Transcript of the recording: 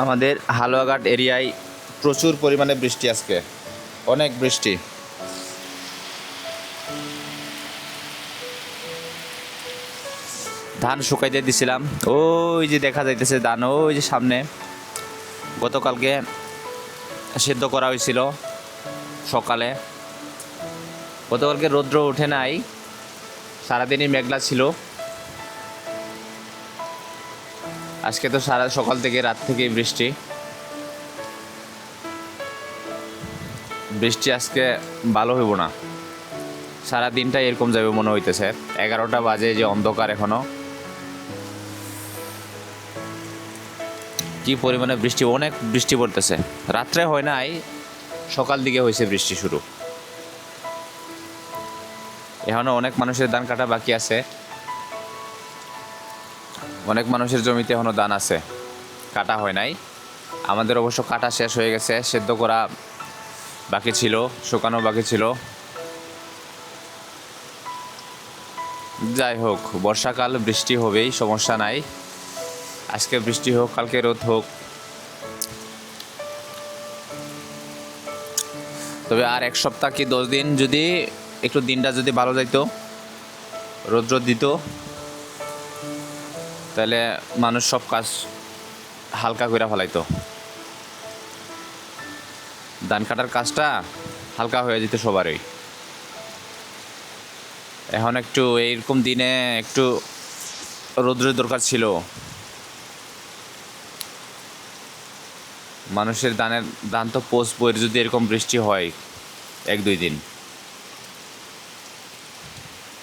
আমাদের হালুয়াঘাট এরিয়ায় প্রচুর পরিমাণে বৃষ্টি, আজকে অনেক বৃষ্টি। ধান শুকাইতে দিছিলাম, ওই যে দেখা যাইতেছে ধান, ওই যে সামনে। গতকালকে সেদ্ধ করা হয়েছিল সকালে। গতকালকে রৌদ্র ওঠে নাই, সারাদিনই মেঘলা ছিল। আজকে তো সারা সকাল থেকে রাত থেকেই বৃষ্টি। বৃষ্টি আজকে ভালো হইব না, সারা দিনটাই এরকম যাবে মনে হইতেছে। 11টা বাজে, যে অন্ধকার এখনো। কি পরিমাণে বৃষ্টি, অনেক বৃষ্টি পড়তেছে। রাত্রে হয় নাই, সকাল দিকে হয়েছে বৃষ্টি শুরু। এখনো অনেক মানুষের ধান কাটা বাকি আছে, অনেক মানুষের জমিতে এখনো ধান আছে, কাটা হয় নাই। আমাদের অবশ্য কাটা শেষ হয়ে গেছে, সেদ্ধ করা বাকি ছিল, শুকানো বাকি ছিল। যাই হোক, বর্ষাকাল, বৃষ্টি হবেই, সমস্যা নাই। আজকে বৃষ্টি হোক, কালকে রোদ হোক, তবে আর 1 সপ্তাহ কি 10 দিন যদি একটু দিনটা যদি ভালো যাইতো, রৌদ্র দিত, তাহলে মানুষ সব কাজ হালকা করে ফেলাইতো। ধান কাটার কাজটা হালকা হয়ে যেত সবারই। এখন একটু এইরকম দিনে একটু রৌদ্রের দরকার ছিল। মানুষের ধান তো পোষ বইয়ের যদি এরকম বৃষ্টি হয় 1-2 দিন,